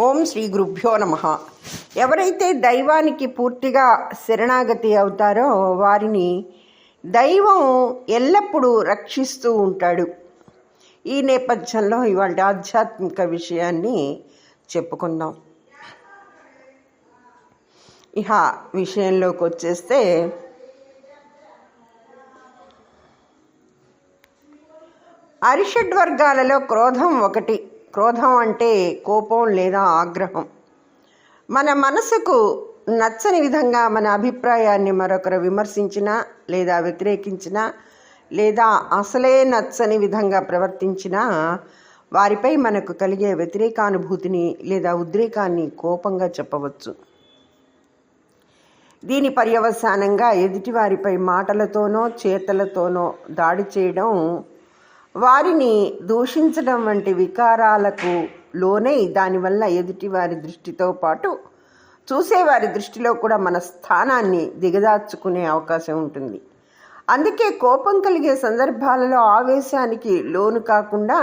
ఓం శ్రీ గురుభ్యో నమః. ఎవరైతే దైవానికి పూర్తిగా శరణాగతి అవుతారో వారిని దైవం ఎల్లప్పుడూ రక్షిస్తూ ఉంటాడు. ఈ నేపథ్యంలో ఇవాళ ఆధ్యాత్మిక విషయాన్ని చెప్పుకుందాం. ఇహ విషయంలోకి వచ్చేస్తే, అరిషడ్వర్గాలలో క్రోధం ఒకటి. క్రోధం అంటే కోపం లేదా ఆగ్రహం. మన మనసుకు నచ్చని విధంగా మన అభిప్రాయాన్ని మరొకరు విమర్శించినా లేదా వ్యతిరేకించినా లేదా అసలే నచ్చని విధంగా ప్రవర్తించినా వారిపై మనకు కలిగే వ్యతిరేకానుభూతిని లేదా ఉద్రేకాన్ని కోపంగా చెప్పవచ్చు. దీని పర్యవసానంగా ఎదుటివారిపై మాటలతోనో చేతలతోనో దాడి చేయడం, వారిని దూషించడం వంటి వికారాలకు లోనై దానివల్ల ఎదుటివారి దృష్టితో పాటు చూసేవారి దృష్టిలో కూడా మన స్థానాన్ని దిగజార్చుకునే అవకాశం ఉంటుంది. అందుకే కోపం కలిగే సందర్భాలలో ఆవేశానికి లోను కాకుండా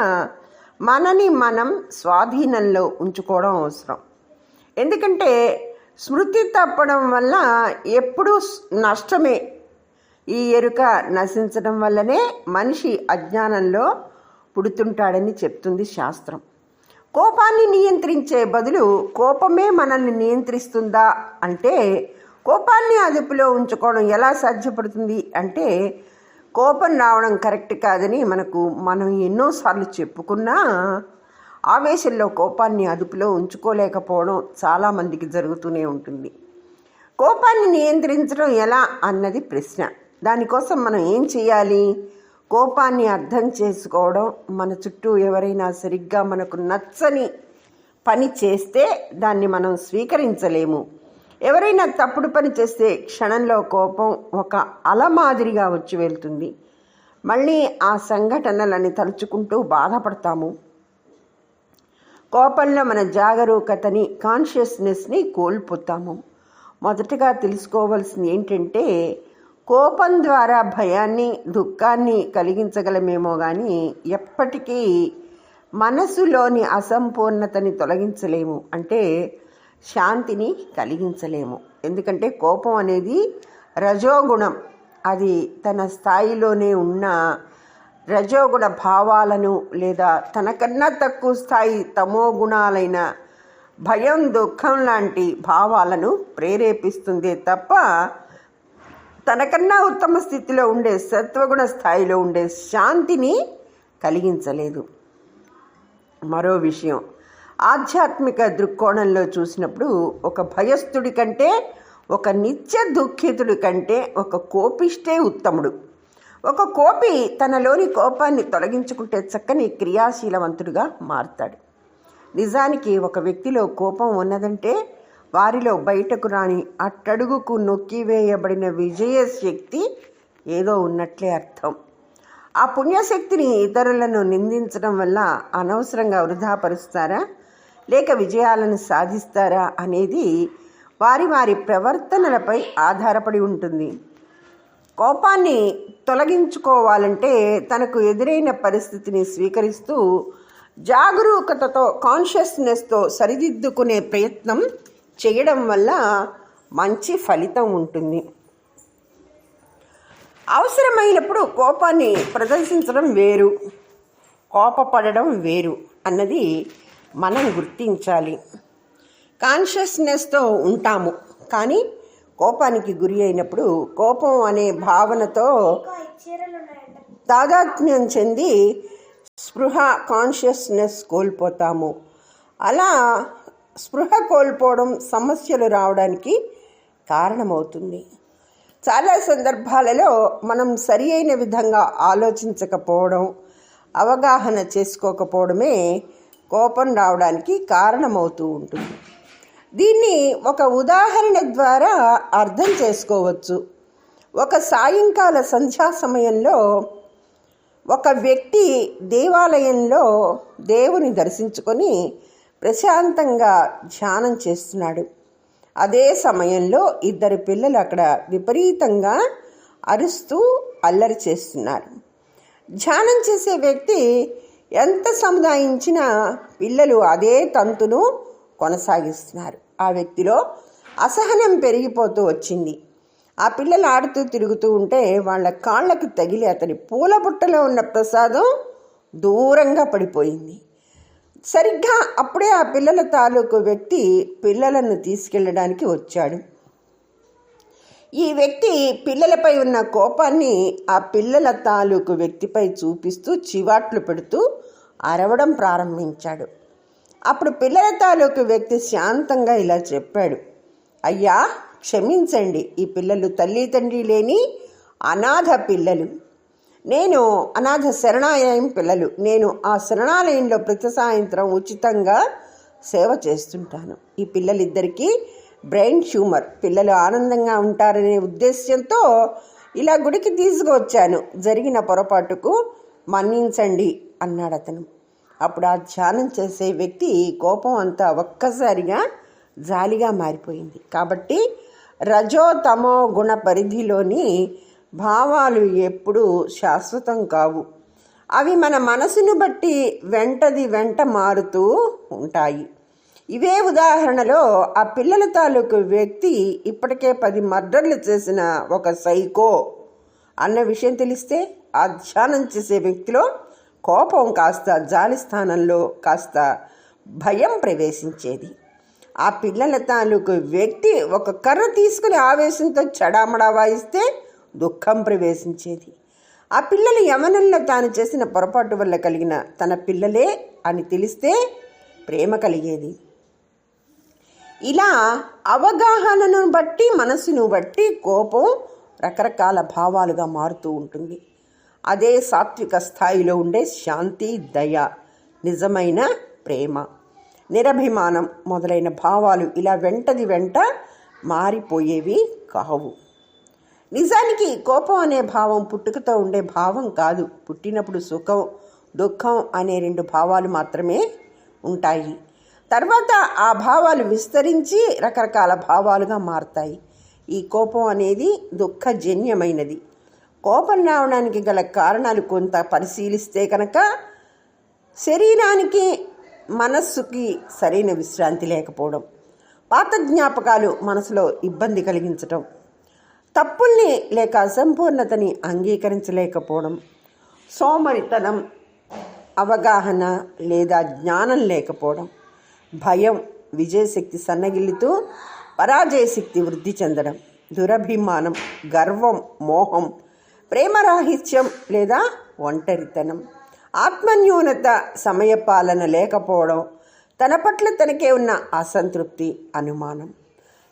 మనని మనం స్వాధీనంలో ఉంచుకోవడం అవసరం. ఎందుకంటే స్మృతి తప్పడం వల్ల ఎప్పుడూ నష్టమే. ఈ ఎరుక నశించడం వల్లనే మనిషి అజ్ఞానంలో పుడుతుంటాడని చెప్తుంది శాస్త్రం. కోపాన్ని నియంత్రించే బదులు కోపమే మనల్ని నియంత్రిస్తుందా అంటే, కోపాన్ని అదుపులో ఉంచుకోవడం ఎలా సాధ్యపడుతుంది అంటే, కోపం రావడం కరెక్ట్ కాదని మనం ఎన్నోసార్లు చెప్పుకున్నా ఆవేశంలో కోపాన్ని అదుపులో ఉంచుకోలేకపోవడం చాలామందికి జరుగుతూనే ఉంటుంది. కోపాన్ని నియంత్రించడం ఎలా అన్నది ప్రశ్న. దానికోసం మనం ఏం చేయాలి? కోపాన్ని అర్థం చేసుకోవడం. మన చుట్టూ ఎవరైనా సరిగ్గా మనకు నచ్చని పని చేస్తే దాన్ని మనం స్వీకరించలేము. ఎవరైనా తప్పుడు పని చేస్తే క్షణంలో కోపం ఒక అల మాదిరిగా వచ్చి వెళ్తుంది. మళ్ళీ ఆ సంఘటనలని తలుచుకుంటూ బాధపడతాము. కోపంలో మన జాగరూకతని, కాన్షియస్నెస్ని కోల్పోతాము. మొదటగా తెలుసుకోవాల్సింది ఏంటంటే, కోపం ద్వారా భయాన్ని, దుఃఖాన్ని కలిగించగలమేమో కానీ ఎప్పటికీ మనసులోని అసంపూర్ణతని తొలగించలేము, అంటే శాంతిని కలిగించలేము. ఎందుకంటే కోపం అనేది రజోగుణం. అది తన స్థాయిలోనే ఉన్న రజోగుణ భావాలను లేదా తనకన్నా తక్కువ స్థాయి తమో గుణాలైన భయం, దుఃఖం లాంటి భావాలను ప్రేరేపిస్తుందే తప్ప తనకన్నా ఉత్తమ స్థితిలో ఉండే సత్వగుణ స్థాయిలో ఉండే శాంతిని కలిగించలేదు. మరో విషయం, ఆధ్యాత్మిక దృక్కోణంలో చూసినప్పుడు ఒక భయస్థుడి కంటే, ఒక నిత్య దుఃఖితుడి కంటే ఒక కోపిష్టే ఉత్తముడు. ఒక కోపి తనలోని కోపాన్ని తొలగించుకుంటే చక్కని క్రియాశీలవంతుడిగా మారుతాడు. నిజానికి ఒక వ్యక్తిలో కోపం ఉన్నదంటే వారిలో బయటకు రాని అట్టడుగుకు నొక్కివేయబడిన విజయశక్తి ఏదో ఉన్నట్లే అర్థం. ఆ పుణ్యశక్తిని ఇతరులను నిందించడం వల్ల అనవసరంగా వృధాపరుస్తారా లేక విజయాలను సాధిస్తారా అనేది వారి వారి ప్రవర్తనలపై ఆధారపడి ఉంటుంది. కోపాన్ని తొలగించుకోవాలంటే తనకు ఎదురైన పరిస్థితిని స్వీకరిస్తూ జాగరూకతతో, కాన్షియస్నెస్తో సరిదిద్దుకునే ప్రయత్నం చేయడం వల్ల మంచి ఫలితం ఉంటుంది. అవసరమైనప్పుడు కోపాన్ని ప్రదర్శించడం వేరు, కోపపడడం వేరు అన్నది మనం గుర్తించాలి. కాన్షియస్నెస్తో ఉంటాము, కానీ కోపానికి గురి అయినప్పుడు కోపం అనే భావనతో తాదాత్మ్యం చెంది స్పృహ, కాన్షియస్నెస్ కోల్పోతాము. అలా స్పృహ కోల్పోవడం సమస్యలు రావడానికి కారణమవుతుంది. చాలా సందర్భాలలో మనం సరి అయిన విధంగా ఆలోచించకపోవడం, అవగాహన చేసుకోకపోవడమే కోపం రావడానికి కారణమవుతూ ఉంటుంది. దీన్ని ఒక ఉదాహరణ ద్వారా అర్థం చేసుకోవచ్చు. ఒక సాయంకాల సంధ్యా సమయంలో ఒక వ్యక్తి దేవాలయంలో దేవుని దర్శించుకొని ప్రశాంతంగా ధ్యానం చేస్తున్నాడు. అదే సమయంలో ఇద్దరు పిల్లలు అక్కడ విపరీతంగా అరుస్తూ అల్లరి చేస్తున్నారు. ధ్యానం చేసే వ్యక్తి ఎంత సముదాయించినా పిల్లలు అదే తంతును కొనసాగిస్తున్నారు. ఆ వ్యక్తిలో అసహనం పెరిగిపోతూ వచ్చింది. ఆ పిల్లలు ఆడుతూ తిరుగుతూ ఉంటే వాళ్ళ కాళ్ళకు తగిలి అతని పూల బుట్టలో ఉన్న ప్రసాదం దూరంగా పడిపోయింది. సరిగ్గా అప్పుడే ఆ పిల్లల తాలూకు వ్యక్తి పిల్లలను తీసుకెళ్ళడానికి వచ్చాడు. ఈ వ్యక్తి పిల్లలపై ఉన్న కోపాన్ని ఆ పిల్లల తాలూకు వ్యక్తిపై చూపిస్తూ చివాట్లు పెడుతూ అరవడం ప్రారంభించాడు. అప్పుడు పిల్లల తాలూకు వ్యక్తి శాంతంగా ఇలా చెప్పాడు, అయ్యా క్షమించండి, ఈ పిల్లలు తల్లి తండ్రి లేని అనాథ పిల్లలు. నేను అనాథ శరణాలయం పిల్లలు. నేను ఆ శరణాలయంలో ప్రతి సాయంత్రం ఉచితంగా సేవ చేస్తుంటాను. ఈ పిల్లలిద్దరికీ బ్రెయిన్ ట్యూమర్. పిల్లలు ఆనందంగా ఉంటారనే ఉద్దేశ్యంతో ఇలా గుడికి తీసుకువచ్చాను. జరిగిన పొరపాటుకు మన్నించండి అన్నాడు అతను. అప్పుడు ఆ ధ్యానం చేసే వ్యక్తి కోపం అంతా ఒక్కసారిగా జాలిగా మారిపోయింది. కాబట్టి రజో తమో గుణ పరిధిలోని భావాలు ఎప్పుడూ శాశ్వతం కావు. అవి మన మనసును బట్టి వెంట మారుతూ ఉంటాయి. ఇవే ఉదాహరణలో ఆ పిల్లల తాలూకు వ్యక్తి ఇప్పటికే 10 మర్డర్లు చేసిన ఒక సైకో అన్న విషయం తెలిస్తే ఆ ధ్యానం చేసే వ్యక్తిలో కోపం కాస్త జాలి స్థానంలో కాస్త భయం ప్రవేశించేది. ఆ పిల్లల తాలూకు వ్యక్తి ఒక కర్ర తీసుకుని ఆవేశంతో చడామడా వాయిస్తే దుఃఖం ప్రవేశించేది. ఆ పిల్లలు యవనంలో తాను చేసిన పొరపాటు వల్ల కలిగిన తన పిల్లలే అని తెలిస్తే ప్రేమ కలిగేది. ఇలా అవగాహనను బట్టి మనసును బట్టి కోపం రకరకాల భావాలుగా మారుతూ ఉంటుంది. అదే సాత్విక స్థాయిలో ఉండే శాంతి, దయ, నిజమైన ప్రేమ, నిరభిమానం మొదలైన భావాలు ఇలా వెంట మారిపోయేవి కావు. నిజానికి కోపం అనే భావం పుట్టుకతో ఉండే భావం కాదు. పుట్టినప్పుడు సుఖం, దుఃఖం అనే 2 భావాలు మాత్రమే ఉంటాయి. తర్వాత ఆ భావాలు విస్తరించి రకరకాల భావాలుగా మారతాయి. ఈ కోపం అనేది దుఃఖజన్యమైనది. కోపం రావడానికి గల కారణాలు కొంత పరిశీలిస్తే కనుక శరీరానికి, మనస్సుకి సరైన విశ్రాంతి లేకపోవడం, పాత జ్ఞాపకాలు మనసులో ఇబ్బంది కలిగించటం, తప్పుల్ని లేక అసంపూర్ణతని అంగీకరించలేకపోవడం, సోమరితనం, అవగాహన లేదా జ్ఞానం లేకపోవడం, భయం, విజయశక్తి సన్నగిల్లుతూ పరాజయశక్తి వృద్ధి చెందడం, దురభిమానం, గర్వం, మోహం, ప్రేమరాహిత్యం లేదా ఒంటరితనం, ఆత్మన్యూనత, సమయపాలన లేకపోవడం, తన పట్ల తనకే ఉన్న అసంతృప్తి, అనుమానం.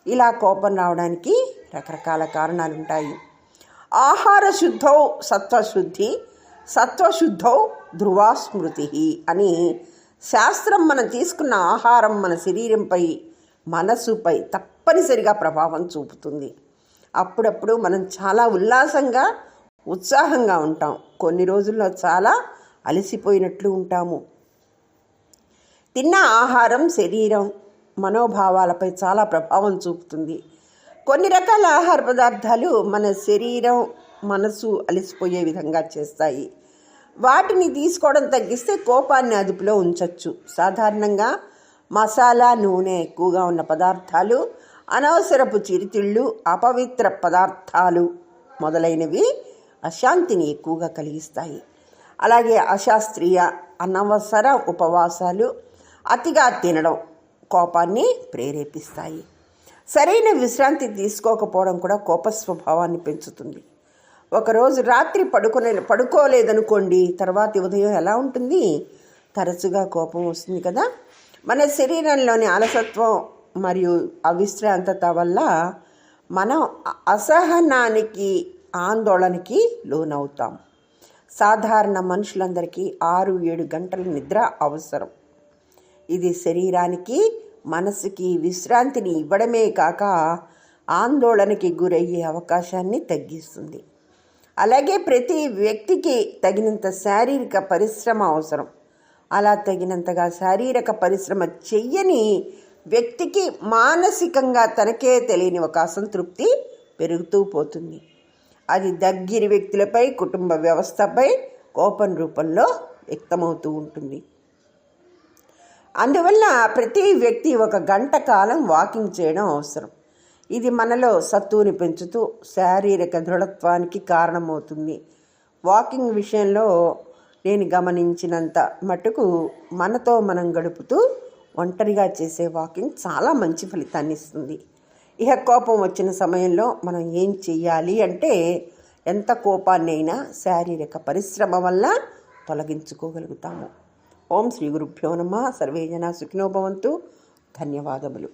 ఇలా కోపం రావడానికి రకరకాల కారణాలు ఉంటాయి. ఆహార శుద్ధౌ సత్వశుద్ధి, సత్వశుద్ధౌ ధ్రువాస్మృతి అని శాస్త్రం మనం తీసుకున్న ఆహారం మన శరీరంపై, మనసుపై తప్పనిసరిగా ప్రభావం చూపుతుంది. అప్పుడప్పుడు మనం చాలా ఉల్లాసంగా, ఉత్సాహంగా ఉంటాం. కొన్ని రోజుల్లో చాలా అలసిపోయినట్లు ఉంటాము. తిన్న ఆహారం శరీరం, మనోభావాలపై చాలా ప్రభావం చూపుతుంది. కొన్ని రకాల ఆహార పదార్థాలు మన శరీరం, మనసు అలసిపోయే విధంగా చేస్తాయి. వాటిని తీసుకోవడం తగ్గిస్తే కోపాన్ని అదుపులో ఉంచవచ్చు. సాధారణంగా మసాలా, నూనె ఎక్కువగా ఉన్న పదార్థాలు, అనవసరపు చిరుతిళ్ళు, అపవిత్ర పదార్థాలు మొదలైనవి అశాంతిని ఎక్కువగా కలిగిస్తాయి. అలాగే అశాస్త్రీయ, అనవసర ఉపవాసాలు, అతిగా తినడం కోపాన్ని ప్రేరేపిస్తాయి. సరైన విశ్రాంతి తీసుకోకపోవడం కూడా కోప స్వభావాన్ని పెంచుతుంది. ఒకరోజు రాత్రి పడుకోలేదనుకోండి, తర్వాతి ఉదయం ఎలా ఉంటుంది? తరచుగా కోపం వస్తుంది కదా. మన శరీరంలోని అలసత్వం మరియు అవిశ్రాంతత వల్ల మనం అసహనానికి, ఆందోళనకి లోనవుతాం. సాధారణ మనుషులందరికీ 6-7 గంటల నిద్ర అవసరం. ఇది శరీరానికి, మనసుకి విశ్రాంతిని ఇవ్వడమే కాక ఆందోళనకి గురయ్యే అవకాశాన్ని తగ్గిస్తుంది. అలాగే ప్రతి వ్యక్తికి తగినంత శారీరక పరిశ్రమ అవసరం. అలా తగినంతగా శారీరక పరిశ్రమ చెయ్యని వ్యక్తికి మానసికంగా తనకే తెలియని ఒక అసంతృప్తి పెరుగుతూ పోతుంది. అది దగ్గరి వ్యక్తులపై, కుటుంబ వ్యవస్థపై కోపం రూపంలో వ్యక్తమవుతూ ఉంటుంది. అందువల్ల ప్రతి వ్యక్తి 1 గంట కాలం వాకింగ్ చేయడం అవసరం. ఇది మనలో సత్తువుని పెంచుతూ శారీరక దృఢత్వానికి కారణమవుతుంది. వాకింగ్ విషయంలో నేను గమనించినంత మటుకు మనతో మనం గడుపుతూ ఒంటరిగా చేసే వాకింగ్ చాలా మంచి ఫలితాన్ని ఇస్తుంది. ఇక కోపం వచ్చిన సమయంలో మనం ఏం చెయ్యాలి అంటే, ఎంత కోపాన్నైనా శారీరక పరిశ్రమ వల్ల తొలగించుకోగలుగుతాము. ఓం శ్రీ గురుభ్యో నమః. సర్వే జనా సుఖినో భవంతు. ధన్యవాదములు.